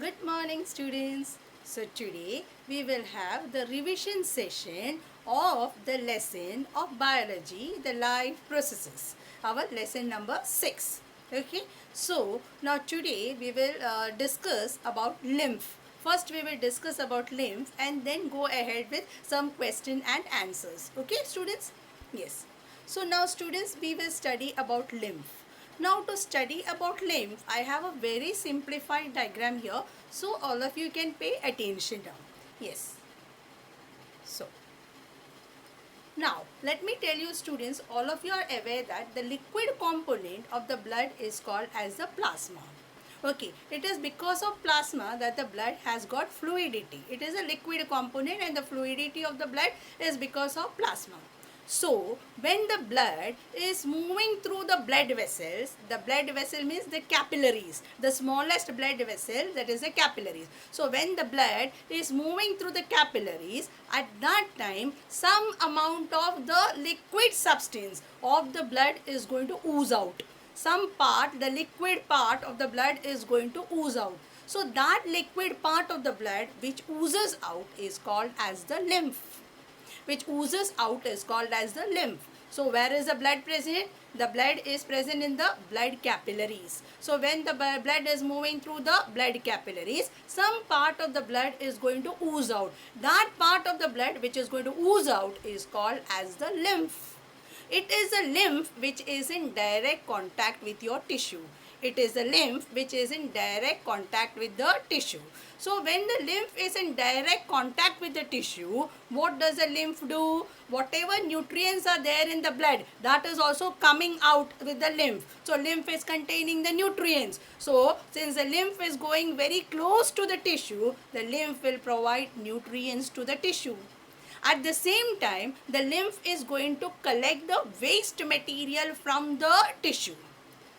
Good morning students. So today we will have the revision session of the lesson of biology, the life processes. Our lesson number 6. Okay. So now today we will discuss about lymph. First we will discuss about lymph and then go ahead with some question and answers. Okay students? Yes. So now students we will study about lymph. Now to study about lymph, I have a very simplified diagram here. So all of you can pay attention now. Yes. So now let me tell you students, all of you are aware that the liquid component of the blood is called as the plasma. Okay, it is because of plasma that the blood has got fluidity. It is a liquid component and the fluidity of the blood is because of plasma. So, when the blood is moving through the blood vessel means the capillaries, the smallest blood vessel, that is the capillaries. So, when the blood is moving through the capillaries, at that time, some amount of the liquid substance of the blood is going to ooze out. Some part, the liquid part of the blood is going to ooze out. So, that liquid part of the blood which oozes out is called as the lymph. Which oozes out is called as the lymph. So where is the blood present? The blood is present in the blood capillaries. So when the blood is moving through the blood capillaries, some part of the blood is going to ooze out. That part of the blood which is going to ooze out is called as the lymph. It is a lymph which is in direct contact with your tissue. It is the lymph which is in direct contact with the tissue. So when the lymph is in direct contact with the tissue, what does the lymph do? Whatever nutrients are there in the blood, that is also coming out with the lymph. So lymph is containing the nutrients. So since the lymph is going very close to the tissue, the lymph will provide nutrients to the tissue. At the same time, the lymph is going to collect the waste material from the tissue.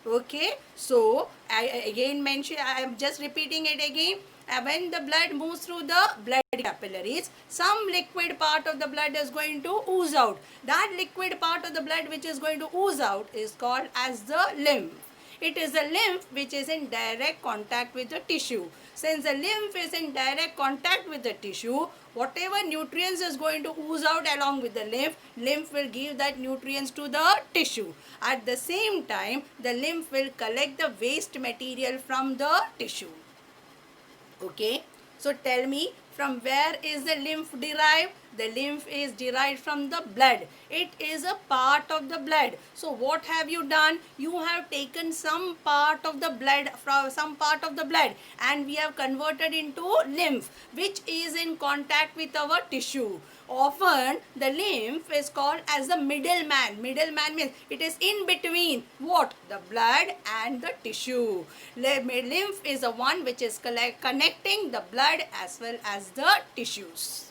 Okay, so I again mention, I am just repeating it again. When the blood moves through the blood capillaries, some liquid part of the blood is going to ooze out. That liquid part of the blood which is going to ooze out is called as the lymph. It is the lymph which is in direct contact with the tissue. Since the lymph is in direct contact with the tissue, whatever nutrients is going to ooze out along with the lymph will give that nutrients to the tissue. At the same time, the lymph will collect the waste material from the tissue. Okay, so tell me, from where is the lymph derived? The lymph is derived from the blood. It is a part of the blood. So what have you done? You have taken some part of the blood, from some part of the blood, and we have converted into lymph, which is in contact with our tissue. Often the lymph is called as the middleman. Middleman means it is in between what? The blood and the tissue. Lymph is the one which is connecting the blood as well as the tissues.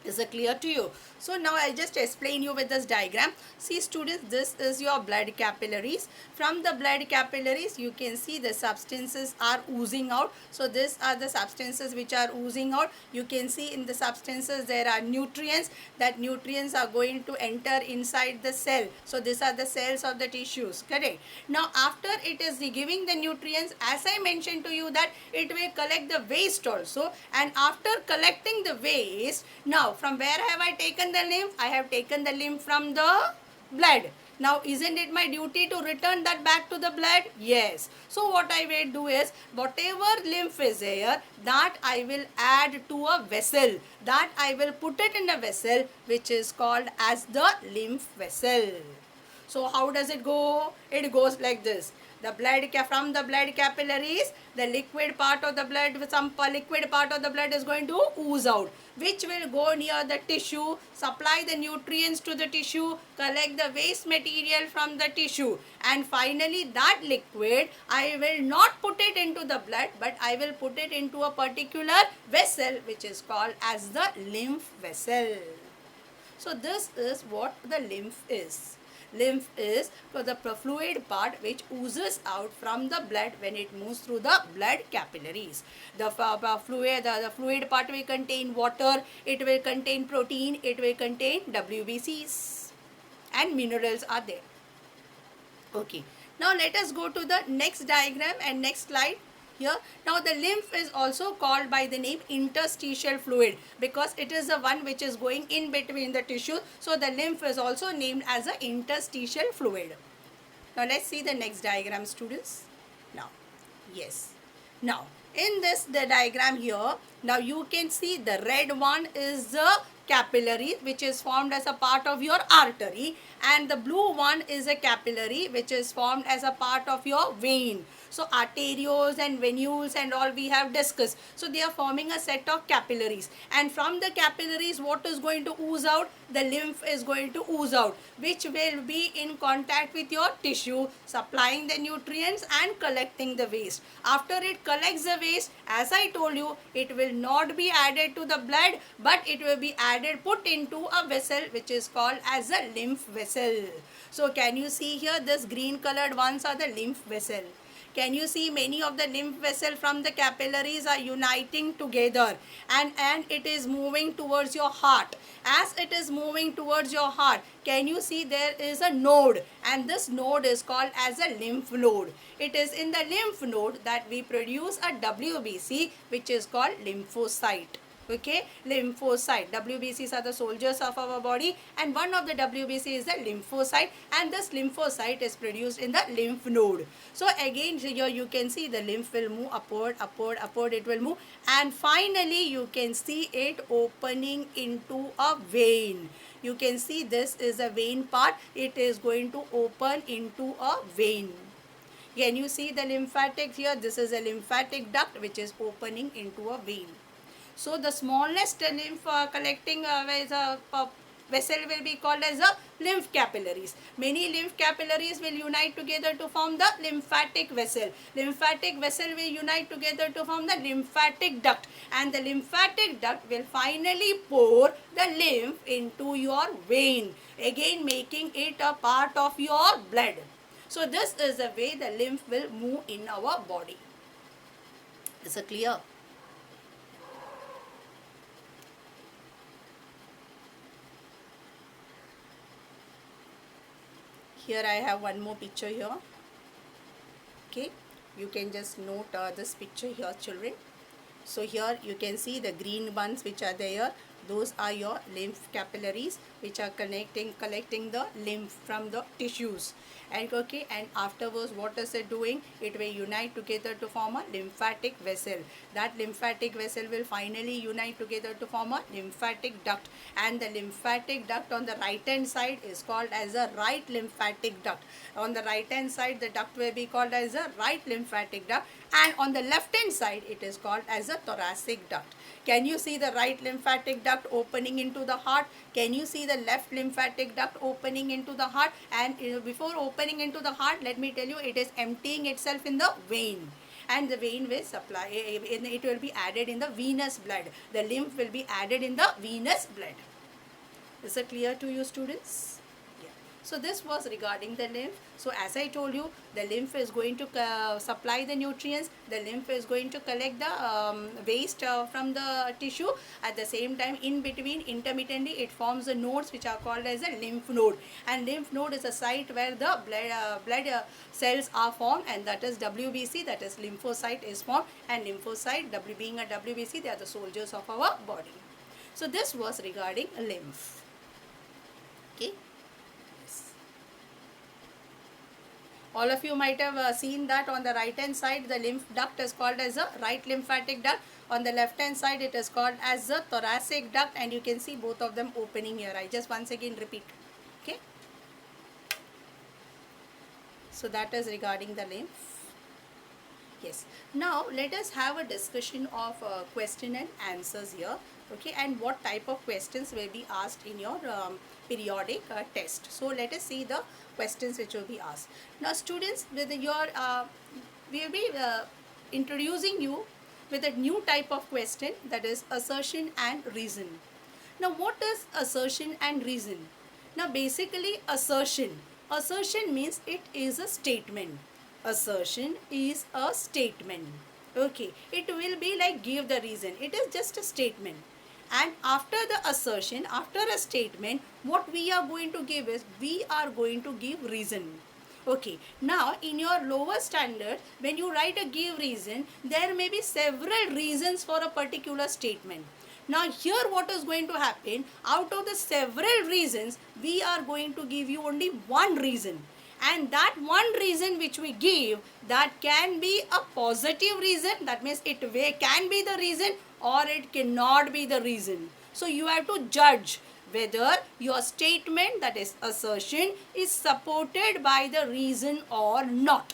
Is it clear to you? So now I just explain you with this diagram. See students, this is your blood capillaries. From the blood capillaries, you can see the substances are oozing out. So these are the substances which are oozing out. You can see in the substances there are nutrients. That nutrients are going to enter inside the cell. So these are the cells of the tissues, correct? Now after it is giving the nutrients, as I mentioned to you that it will collect the waste also. And after collecting the waste, now from where have I taken the lymph? I have taken the lymph from the blood. Now isn't it my duty to return that back to the blood? Yes. So what I will do is, whatever lymph is here, that I will add to a vessel. That I will put it in a vessel which is called as the lymph vessel. So how does it go? It goes like this. The blood from the blood capillaries, the liquid part of the blood, some liquid part of the blood is going to ooze out, which will go near the tissue, supply the nutrients to the tissue, collect the waste material from the tissue, and finally that liquid I will not put it into the blood, but I will put it into a particular vessel which is called as the lymph vessel. So this is what the lymph is. Lymph is the fluid part which oozes out from the blood when it moves through the blood capillaries. The fluid part will contain water, it will contain protein, it will contain WBCs, and minerals are there. Okay. Now let us go to the next diagram and next slide. here. Now the lymph is also called by the name interstitial fluid because it is the one which is going in between the tissue. So the lymph is also named as an interstitial fluid. Now let's see the next diagram, students. Now, yes. Now, in this the diagram here, now you can see the red one is the capillary which is formed as a part of your artery, and the blue one is a capillary which is formed as a part of your vein. So arterioles and venules and all we have discussed. So they are forming a set of capillaries, and from the capillaries what is going to ooze out? The lymph is going to ooze out, which will be in contact with your tissue, supplying the nutrients and collecting the waste. After it collects the waste, as I told you, it will not be added to the blood, but it will be added, put into a vessel which is called as a lymph vessel. So can you see here, this green colored ones are the lymph vessel. Can you see many of the lymph vessels from the capillaries are uniting together, and it is moving towards your heart. As it is moving towards your heart, can you see there is a node, and this node is called as a lymph node. It is in the lymph node that we produce a WBC which is called lymphocyte. Okay, lymphocyte. WBCs are the soldiers of our body, and one of the WBC is the lymphocyte, and this lymphocyte is produced in the lymph node. So again here you can see the lymph will move upward, upward, upward, it will move, and finally you can see it opening into a vein. You can see this is a vein part. It is going to open into a vein. Can you see the lymphatic here? This is a lymphatic duct which is opening into a vein. So the smallest lymph collecting vessel will be called as a lymph capillaries. Many lymph capillaries will unite together to form the lymphatic vessel. Lymphatic vessel will unite together to form the lymphatic duct, and the lymphatic duct will finally pour the lymph into your vein, again making it a part of your blood. So this is the way the lymph will move in our body. Is it clear? Here I have one more picture here. Okay, you can just note this picture here, children. So here you can see the green ones which are there. Those are your lymph capillaries which are collecting the lymph from the tissues. And okay, and afterwards what is it doing? It will unite together to form a lymphatic vessel. That lymphatic vessel will finally unite together to form a lymphatic duct, and the lymphatic duct on the right hand side is called as a right lymphatic duct. On the right hand side the duct will be called as a right lymphatic duct, and on the left hand side it is called as a thoracic duct. Can you see the right lymphatic duct opening into the heart? Can you see the left lymphatic duct opening into the heart? And before opening into the heart, let me tell you, it is emptying itself in the vein, and the vein will supply, it will be added in the venous blood. The lymph will be added in the venous blood. Is it clear to you, students? So this was regarding the lymph. So as I told you, the lymph is going to supply the nutrients. The lymph is going to collect the waste from the tissue. At the same time, in between, intermittently, it forms the nodes which are called as a lymph node. And lymph node is a site where the blood cells are formed, and that is WBC, that is lymphocyte is formed. And lymphocyte, being a WBC, they are the soldiers of our body. So this was regarding lymph. Okay. All of you might have seen that on the right hand side the lymph duct is called as a right lymphatic duct. On the left hand side it is called as the thoracic duct, and you can see both of them opening here. I just once again repeat. Okay. So that is regarding the lymph. Yes. Now let us have a discussion of question and answers here. Okay, and what type of questions will be asked in your periodic test. So let us see the questions which will be asked. Now students, with your we will be introducing you with a new type of question, that is assertion and reason. Now what is assertion and reason? Now basically assertion means it is a statement. Assertion is a statement. Okay, it will be like give the reason. It is just a statement. And after the assertion, after a statement, what we are going to give is, we are going to give reason. Okay, now in your lower standard, when you write a give reason, there may be several reasons for a particular statement. Now here what is going to happen, out of the several reasons, we are going to give you only one reason. And that one reason which we give, that can be a positive reason, that means it can be the reason or it cannot be the reason. So you have to judge whether your statement, that is assertion, is supported by the reason or not.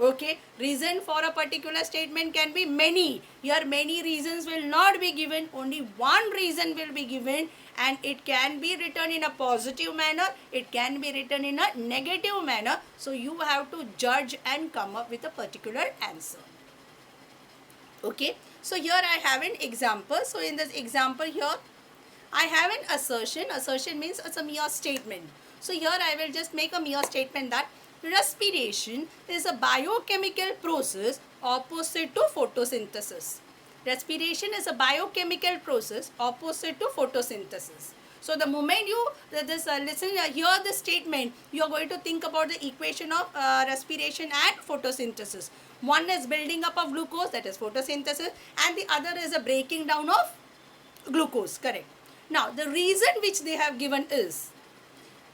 Okay, reason for a particular statement can be many. Here many reasons will not be given, only one reason will be given, and it can be written in a positive manner, it can be written in a negative manner. So you have to judge and come up with a particular answer. Okay, so here I have an example. So in this example here, I have an assertion. Assertion means it's a mere statement. So here I will just make a mere statement that respiration is a biochemical process opposite to photosynthesis. Respiration is a biochemical process opposite to photosynthesis. So the moment you listen, hear the statement, you are going to think about the equation of respiration and photosynthesis. One is building up of glucose, that is photosynthesis, and the other is a breaking down of glucose, correct. Now the reason which they have given is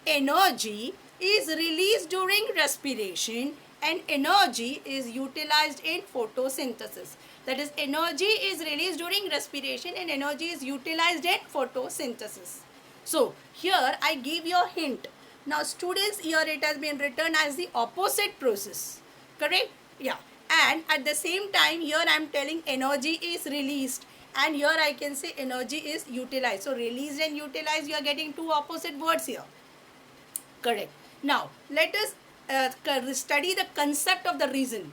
energy is released during respiration and energy is utilized in photosynthesis. That is, energy is released during respiration and energy is utilized in photosynthesis. So here I give you a hint. Now students, here it has been written as the opposite process, correct? Yeah, and at the same time here I am telling energy is released, and here I can say energy is utilized. So released and utilized, you are getting two opposite words here. Correct. Now let us study the concept of the reason.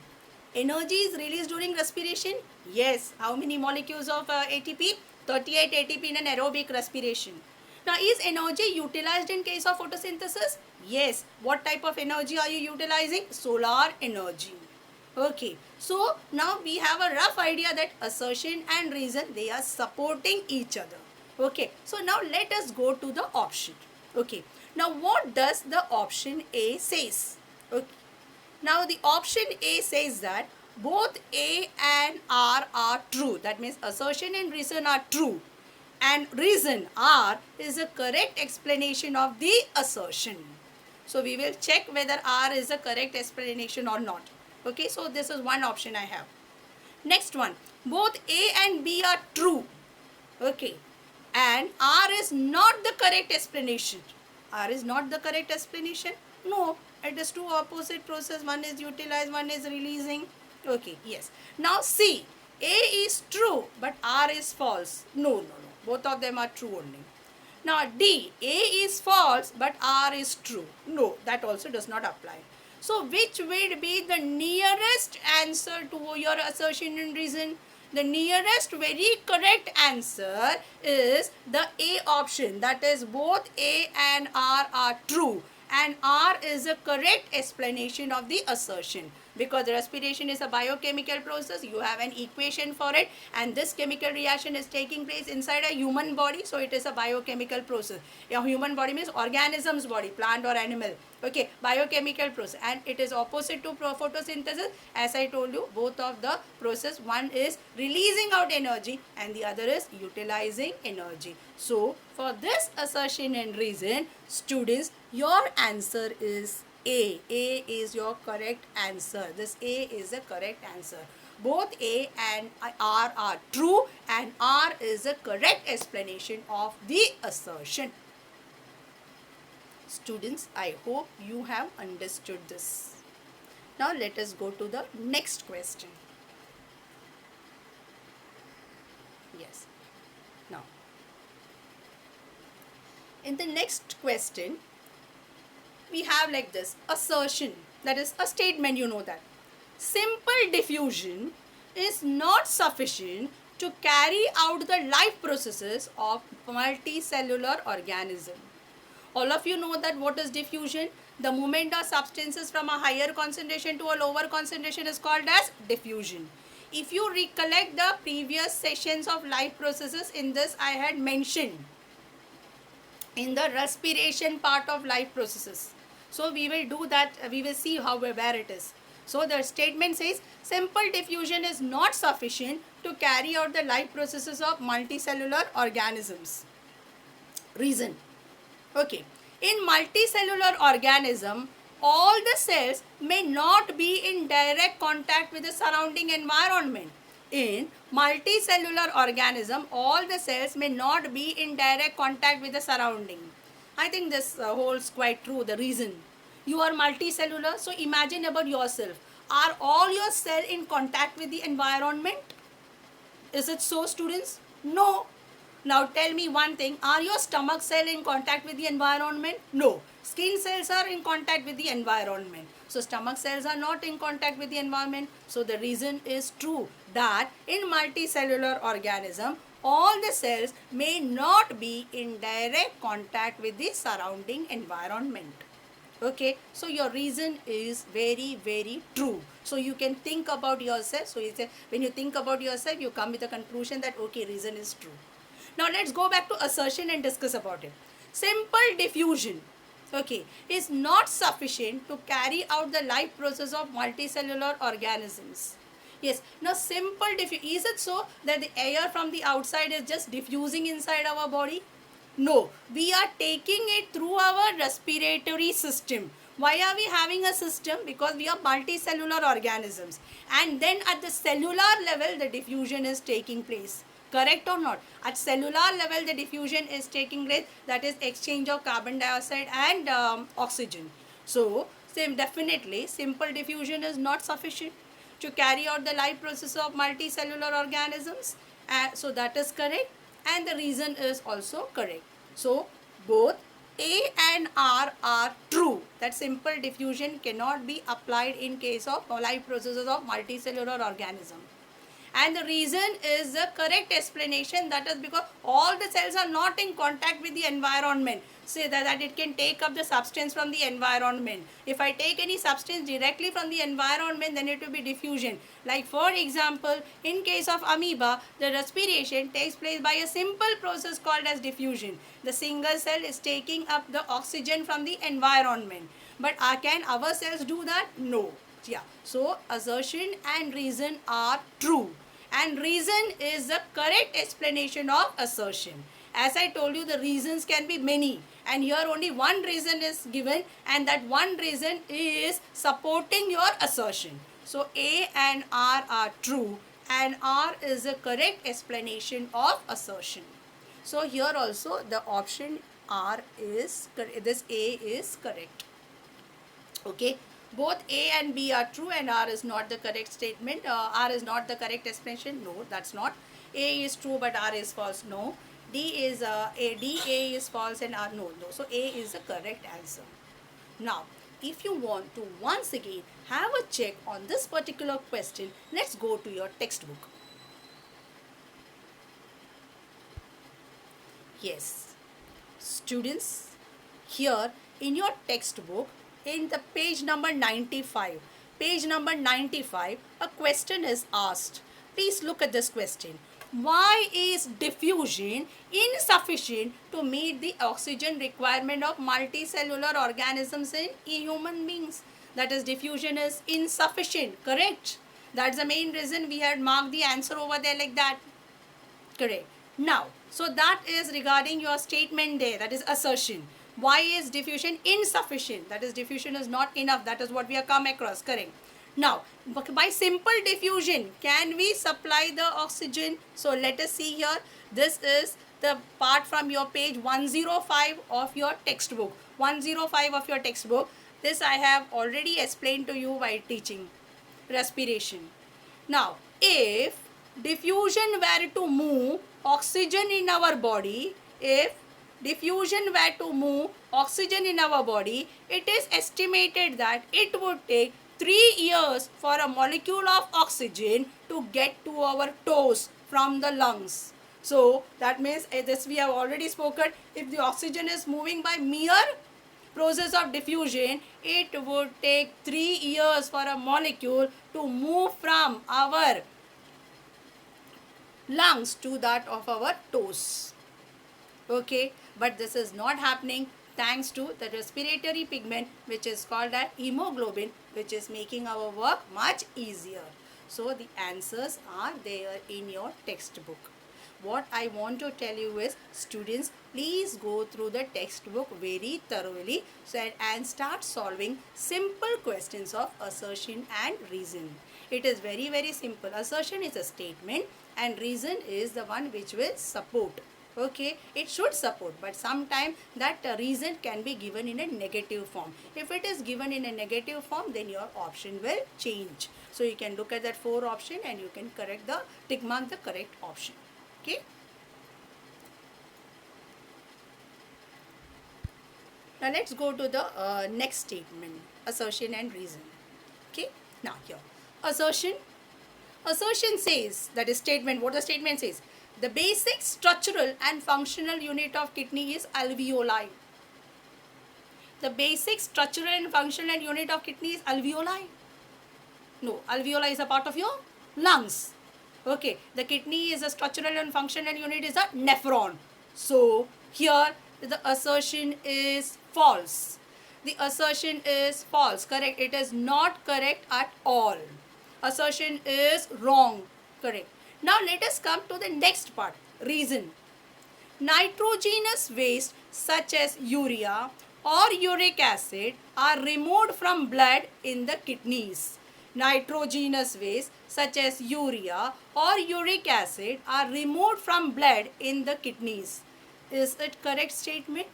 Energy is released during respiration. Yes. How many molecules of ATP? 38 ATP in an aerobic respiration. Now is energy utilized in case of photosynthesis? Yes. What type of energy are you utilizing? Solar energy. Okay, so now we have a rough idea that assertion and reason, they are supporting each other. Okay, so now let us go to the option. Okay, now what does the option A says? Okay, now the option A says that both A and R are true. That means assertion and reason are true, and reason R is a correct explanation of the assertion. So we will check whether R is a correct explanation or not. Okay, so this is one option I have. Next one, both A and B are true. Okay, and R is not the correct explanation. R is not the correct explanation. No, it is two opposite process. One is utilized, one is releasing. Okay, yes. Now C, A is true, but R is false. No. Both of them are true only. Now D, A is false, but R is true. No, that also does not apply. So which will be the nearest answer to your assertion and reason? The nearest very correct answer is the A option. That is, both A and R are true, and R is a correct explanation of the assertion. Because respiration is a biochemical process, you have an equation for it, and this chemical reaction is taking place inside a human body, so it is a biochemical process. A human body means organism's body, plant or animal. Okay, biochemical process, and it is opposite to photosynthesis. As I told you, both of the process, one is releasing out energy and the other is utilizing energy. So for this assertion and reason, students, your answer is A. A is your correct answer. This A is the correct answer. Both A and R are true, and R is the correct explanation of the assertion. Students, I hope you have understood this. Now let us go to the next question. Yes. Now, in the next question, we have like this assertion, that is a statement, you know that simple diffusion is not sufficient to carry out the life processes of multicellular organism. All of you know that what is diffusion. The movement of substances from a higher concentration to a lower concentration is called as diffusion. If you recollect the previous sessions of life processes, in this I had mentioned in the respiration part of life processes. So we will do that, we will see how where it is. So the statement says simple diffusion is not sufficient to carry out the life processes of multicellular organisms. Reason. Okay. In multicellular organism, all the cells may not be in direct contact with the surrounding environment. In multicellular organism, all the cells may not be in direct contact with the surrounding. I think this holds quite true, the reason. You are multicellular, so imagine about yourself. Are all your cells in contact with the environment? Is it so, students? No. Now tell me one thing. Are your stomach cells in contact with the environment? No. Skin cells are in contact with the environment. So stomach cells are not in contact with the environment. So the reason is true that in multicellular organism, all the cells may not be in direct contact with the surrounding environment. Okay, so your reason is very, very true. So you can think about yourself. So when you think about yourself, you come with a conclusion that okay, reason is true. Now let's go back to assertion and discuss about it. Simple diffusion, okay, is not sufficient to carry out the life process of multicellular organisms. Yes, now simple diffusion, is it so that the air from the outside is just diffusing inside our body? No, we are taking it through our respiratory system. Why are we having a system? Because we are multicellular organisms. And then at the cellular level, the diffusion is taking place. Correct or not? At cellular level, the diffusion is taking place. That is exchange of carbon dioxide and oxygen. So, definitely, simple diffusion is not sufficient to carry out the life process of multicellular organisms. So, that is correct. And the reason is also correct. So both A and R are true, that simple diffusion cannot be applied in case of life processes of multicellular organism. And the reason is the correct explanation, that is because all the cells are not in contact with the environment. Say that it can take up the substance from the environment. If I take any substance directly from the environment, then it will be diffusion. Like for example, in case of amoeba, the respiration takes place by a simple process called as diffusion. The single cell is taking up the oxygen from the environment. But can our cells do that? No. Yeah. So assertion and reason are true. And reason is the correct explanation of assertion. As I told you, the reasons can be many, and here only one reason is given, and that one reason is supporting your assertion. So A and R are true, and R is the correct explanation of assertion. So here also the option R is correct. This A is correct. Okay. Both A and B are true and R is not the correct statement. R is not the correct explanation. No, that's not. A is true but R is false. No. D is A is false and R no. So A is the correct answer. Now, if you want to once again have a check on this particular question, let's go to your textbook. Yes, students, here in your textbook, in the page number 95, a question is asked. Please look at this question. Why is diffusion insufficient to meet the oxygen requirement of multicellular organisms in human beings? That is, diffusion is insufficient, correct? That's the main reason we had marked the answer over there like that. Correct. Now, so that is regarding your statement there, that is assertion. Why is diffusion insufficient? That is, diffusion is not enough. That is what we have come across. Correct. Now, by simple diffusion, can we supply the oxygen? So, let us see here. This is the part from your page 105 of your textbook. 105 of your textbook. This I have already explained to you while teaching respiration. Now, if diffusion were to move oxygen in our body, it is estimated that it would take 3 years for a molecule of oxygen to get to our toes from the lungs. So that means, this we have already spoken, if the oxygen is moving by mere process of diffusion, it would take 3 years for a molecule to move from our lungs to that of our toes. Okay, but this is not happening. thanks to the respiratory pigment which is called as hemoglobin, which is making our work much easier. So the answers are there in your textbook. What I want to tell you is, students, please go through the textbook very thoroughly and start solving simple questions of assertion and reason. It is very, very simple. Assertion is a statement and reason is the one which will support. Okay, it should support, but sometimes that reason can be given in a negative form. If it is given in a negative form, then your option will change. So you can look at that 4 option and you can tick mark the correct option. Okay. Now let's go to the next statement, assertion and reason. Okay. Now here, assertion says, that is statement, what the statement says, the basic structural and functional unit of kidney is alveoli. The basic structural and functional unit of kidney is alveoli. No, alveoli is a part of your lungs. Okay, the kidney is a structural and functional unit is a nephron. So here the assertion is false. The assertion is false. Correct. It is not correct at all. Assertion is wrong. Correct. Now let us come to the next part. Reason. Nitrogenous waste such as urea or uric acid are removed from blood in the kidneys. Nitrogenous waste such as urea or uric acid are removed from blood in the kidneys. Is it correct statement?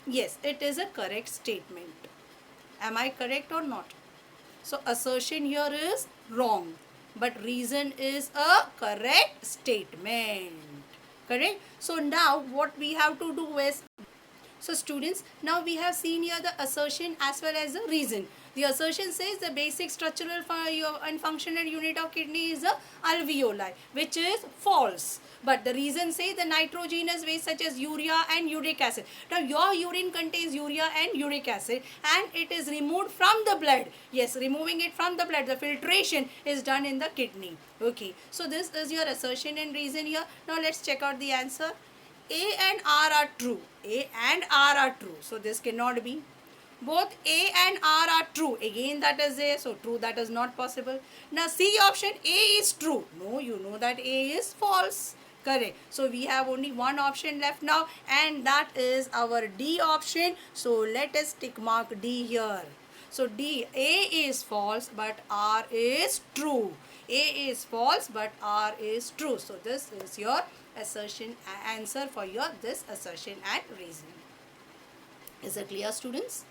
Yes, it is a correct statement. Am I correct or not? So assertion here is wrong, but reason is a correct statement. Correct? So now what we have to do is, so students, now we have seen here the assertion as well as the reason. The assertion says the basic structural and functional unit of kidney is the alveoli, which is false. But the reason says the nitrogenous waste such as urea and uric acid. Now your urine contains urea and uric acid and it is removed from the blood. Yes, removing it from the blood. The filtration is done in the kidney. Okay, so this is your assertion and reason here. Now let's check out the answer. A and R are true. A and R are true. So this cannot be. Both A and R are true. Again that is A. So true, that is not possible. Now C option, A is true. No, you know that A is false. Correct. So we have only one option left now and that is our D option. So let us tick mark D here. So D, A is false but R is true. A is false but R is true. So this is your assertion answer for your this assertion and reason. Is it clear, students?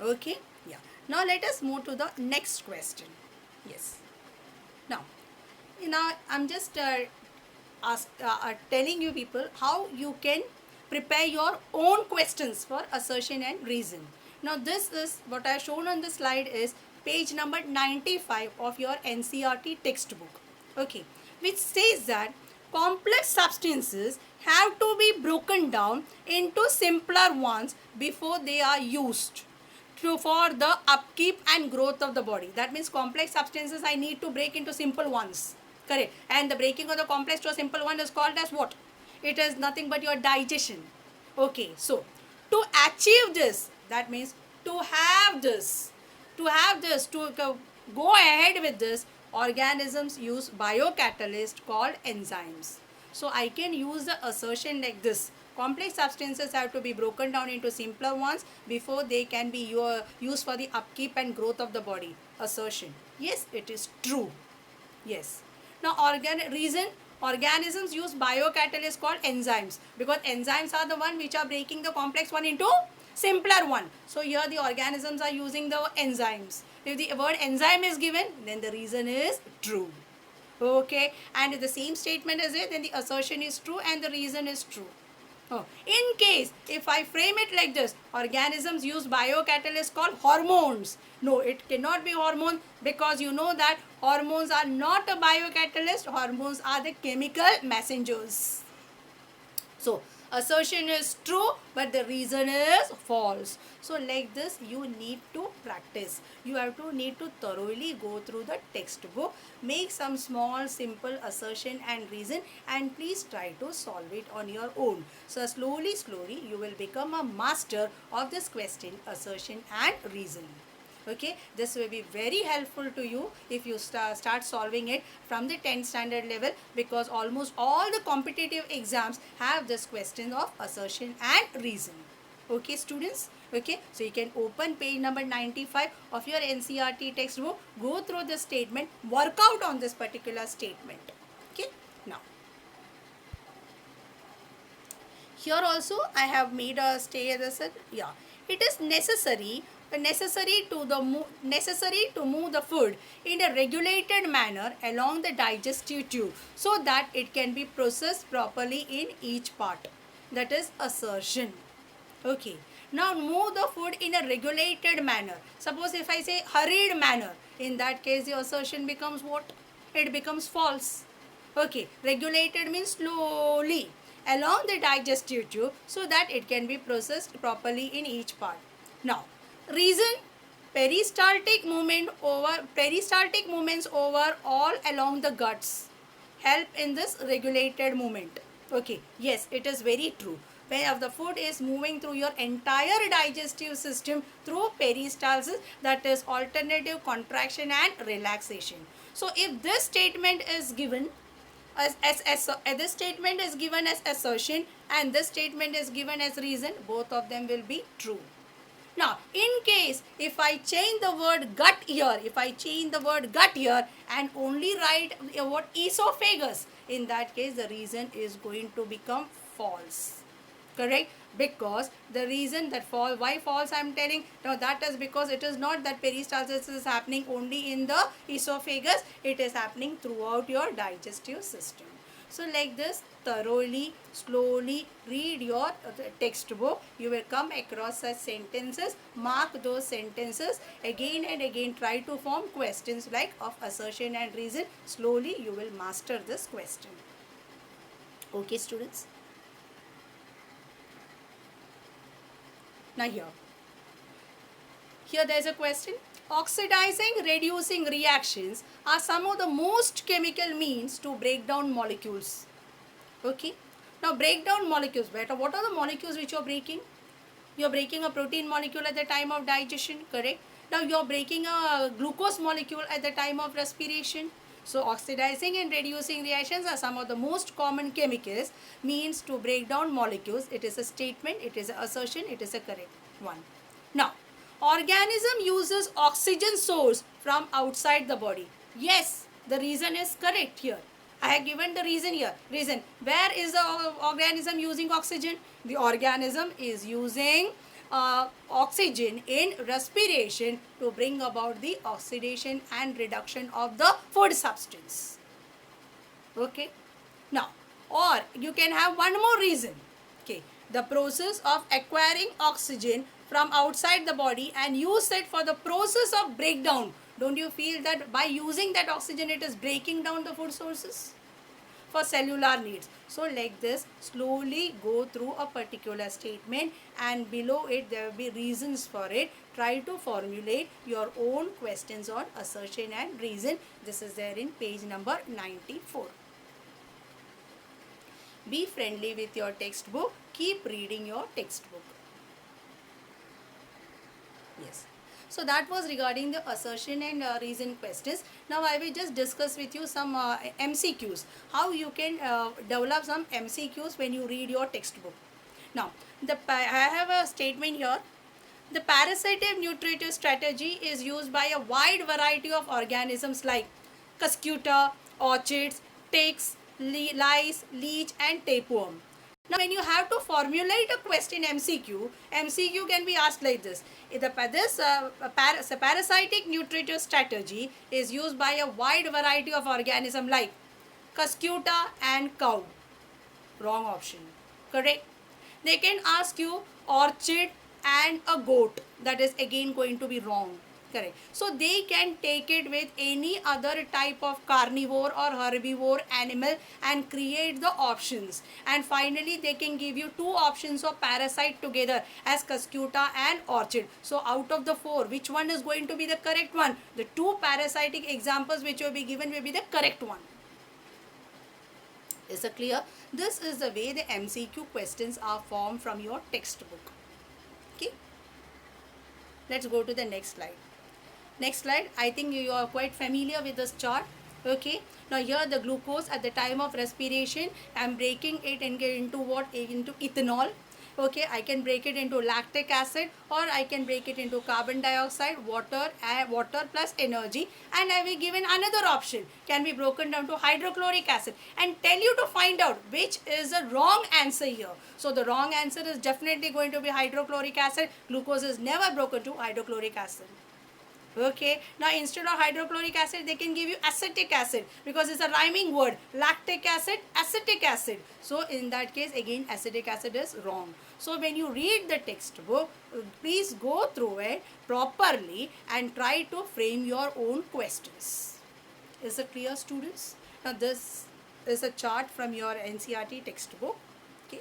Okay. Yeah. Now let us move to the next question. Yes. Now I'm just telling you people how you can prepare your own questions for assertion and reason. Now this is what I have shown on the slide is page number 95 of your NCERT textbook. Okay, which says that complex substances have to be broken down into simpler ones before they are used for the upkeep and growth of the body. That means complex substances I need to break into simple ones. Correct. And the breaking of the complex to a simple one is called as what? It is nothing but your digestion. Okay. So, to achieve this, that means to go ahead with this, organisms use biocatalyst called enzymes. So, I can use the assertion like this. Complex substances have to be broken down into simpler ones before they can be used for the upkeep and growth of the body. Assertion. Yes, it is true. Yes. Now, organisms use biocatalysts called enzymes because enzymes are the one which are breaking the complex one into simpler one. So, here the organisms are using the enzymes. If the word enzyme is given, then the reason is true. Okay. And if the same statement is it, then the assertion is true and the reason is true. In case, if I frame it like this, organisms use biocatalysts called hormones. No, it cannot be hormone because you know that hormones are not a biocatalyst. Hormones are the chemical messengers. So, assertion is true but the reason is false. So like this you need to practice. You have to need to thoroughly go through the textbook, make some small simple assertion and reason, and please try to solve it on your own. So slowly you will become a master of this question, assertion and reason. Okay, this will be very helpful to you if you start solving it from the 10th standard level, because almost all the competitive exams have this question of assertion and reason. Okay students, okay, so you can open page number 95 of your NCERT textbook, go through the statement, work out on this particular statement. Okay, now here also I have made a stay, as I said, yeah, it is necessary to move the food in a regulated manner along the digestive tube so that it can be processed properly in each part. That is assertion. Okay. Now move the food in a regulated manner. Suppose if I say hurried manner, in that case the assertion becomes what? It becomes false. Okay. Regulated means slowly along the digestive tube so that it can be processed properly in each part. Now, reason, peristaltic movements over all along the guts help in this regulated movement. Okay, yes, it is very true. When the food is moving through your entire digestive system through peristalsis, that is alternative contraction and relaxation. So if this statement is given this statement is given as assertion and this statement is given as reason, both of them will be true. Now, in case if I change the word gut here, and only write what esophagus, in that case the reason is going to become false. Correct? Because the reason that why false I am telling, now that is because it is not that peristalsis is happening only in the esophagus, it is happening throughout your digestive system. So like this, thoroughly, slowly read your textbook. You will come across such sentences, mark those sentences, again and again try to form questions like of assertion and reason. Slowly you will master this question. Okay students? Now here there is a question. Oxidizing, reducing reactions are some of the most chemical means to break down molecules. Okay. Now break down molecules. Better, what are the molecules which you are breaking? You are breaking a protein molecule at the time of digestion, correct? Now you are breaking a glucose molecule at the time of respiration. So oxidizing and reducing reactions are some of the most common chemicals means to break down molecules. It is a statement, it is an assertion, it is a correct one. Now, organism uses oxygen source from outside the body. Yes, the reason is correct here. I have given the reason here. Reason. Where is the organism using oxygen? The organism is using oxygen in respiration to bring about the oxidation and reduction of the food substance. Okay. Now, or you can have one more reason. Okay. The process of acquiring oxygen from outside the body and use it for the process of breakdown. Don't you feel that by using that oxygen it is breaking down the food sources for cellular needs? So like this, slowly go through a particular statement and below it there will be reasons for it. Try to formulate your own questions on assertion and reason. This is there in page number 94. Be friendly with your textbook. Keep reading your textbook. Yes. So that was regarding the assertion and reason questions. Now I will just discuss with you some MCQs. How you can develop some MCQs when you read your textbook. Now, I have a statement here. The parasitic nutritive strategy is used by a wide variety of organisms like cuscuta, orchids, ticks, lice, leech and tapeworm. Now, when you have to formulate a question MCQ can be asked like this. This parasitic nutritive strategy is used by a wide variety of organisms like cuscuta and cow. Wrong option. Correct. They can ask you orchid and a goat. That is again going to be wrong. Correct. So they can take it with any other type of carnivore or herbivore animal and create the options. And finally they can give you two options of parasite together as Cuscuta and orchid. So out of the four, which one is going to be the correct one? The two parasitic examples which will be given will be the correct one. Is it clear? This is the way the MCQ questions are formed from your textbook. Okay. Let's go to the next slide. Next slide. I think you are quite familiar with this chart. Okay. Now here the glucose at the time of respiration, I am breaking it and get into what? Into ethanol. Okay. I can break it into lactic acid, or I can break it into carbon dioxide, water plus energy, and I will given another option. Can be broken down to hydrochloric acid and tell you to find out which is the wrong answer here. So the wrong answer is definitely going to be hydrochloric acid. Glucose is never broken to hydrochloric acid. Okay, now instead of hydrochloric acid they can give you acetic acid because it's a rhyming word. Lactic acid, acetic acid. So in that case again acetic acid is wrong. So when you read the textbook, please go through it properly and try to frame your own questions. Is it clear, students? Now this is a chart from your NCERT textbook. Okay.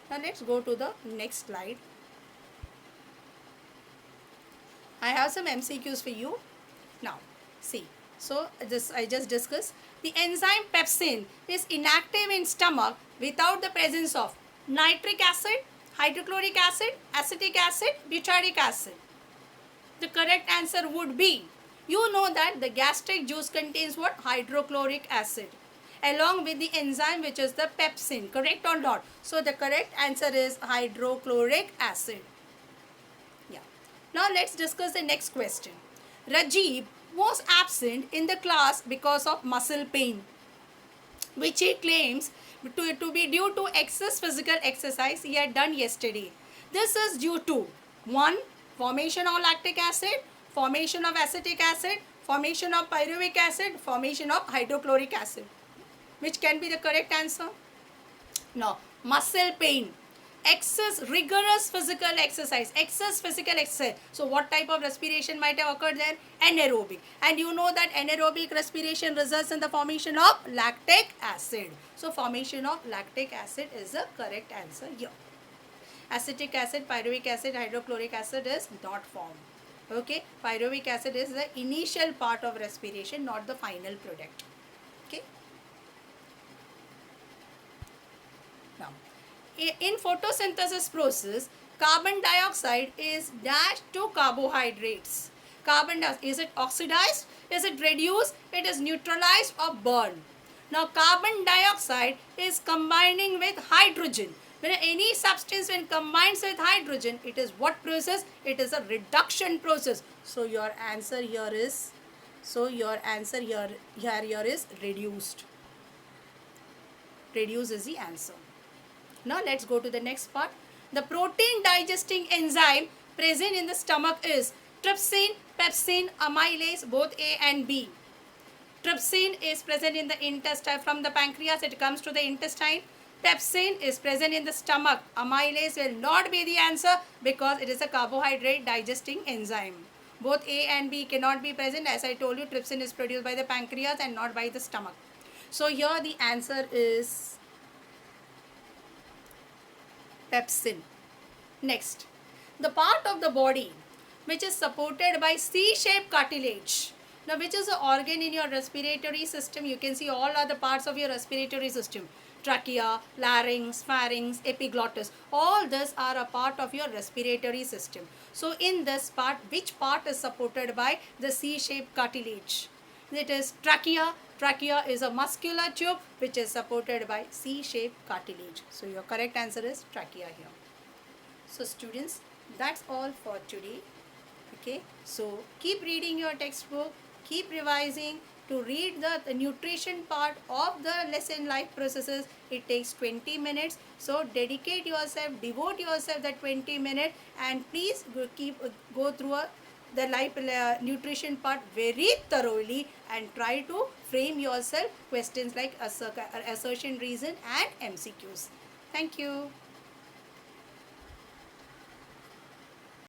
Now let's go to the next slide. I have some MCQs for you. Now, see. So, this I just discussed. The enzyme pepsin is inactive in stomach without the presence of nitric acid, hydrochloric acid, acetic acid, butyric acid. The correct answer would be, you know that the gastric juice contains what? Hydrochloric acid along with the enzyme which is the pepsin. Correct or not? So, the correct answer is hydrochloric acid. Now let's discuss the next question. Rajiv was absent in the class because of muscle pain, which he claims to be due to excess physical exercise he had done yesterday. This is due to 1. Formation of lactic acid, formation of acetic acid, formation of pyruvic acid, formation of hydrochloric acid. Which can be the correct answer? No. Muscle pain. Excess rigorous physical exercise. So what type of respiration might have occurred there? Anaerobic. And you know that anaerobic respiration results in the formation of lactic acid. So formation of lactic acid is the correct answer here. Acetic acid, pyruvic acid, hydrochloric acid is not formed. Okay. Pyruvic acid is the initial part of respiration, not the final product. Okay. Now, in photosynthesis process, carbon dioxide is dashed to carbohydrates. Carbon dioxide, is it oxidized? Is it reduced? It is neutralized or burned. Now, carbon dioxide is combining with hydrogen. When any substance when combines with hydrogen, it is what process? It is a reduction process. So, your answer here is, is reduced. Reduce is the answer. Now let's go to the next part. The protein digesting enzyme present in the stomach is trypsin, pepsin, amylase, both A and B. Trypsin is present in the intestine. From the pancreas it comes to the intestine. Pepsin is present in the stomach. Amylase will not be the answer because it is a carbohydrate digesting enzyme. Both A and B cannot be present. As I told you, trypsin is produced by the pancreas and not by the stomach. So here the answer is pepsin. Next, the part of the body which is supported by C-shaped cartilage. Now, which is the organ in your respiratory system? You can see all other parts of your respiratory system. Trachea, larynx, pharynx, epiglottis. All this are a part of your respiratory system. So, in this part, which part is supported by the C-shaped cartilage? It is trachea. Trachea is a muscular tube which is supported by C-shaped cartilage. So, your correct answer is trachea here. So, students, that's all for today. Okay. So, keep reading your textbook. Keep revising. To read the nutrition part of the lesson life processes, it takes 20 minutes. So, dedicate yourself, devote yourself that 20 minutes and please go through the life nutrition part very thoroughly and try to frame yourself questions like assertion, reason and MCQs. Thank you.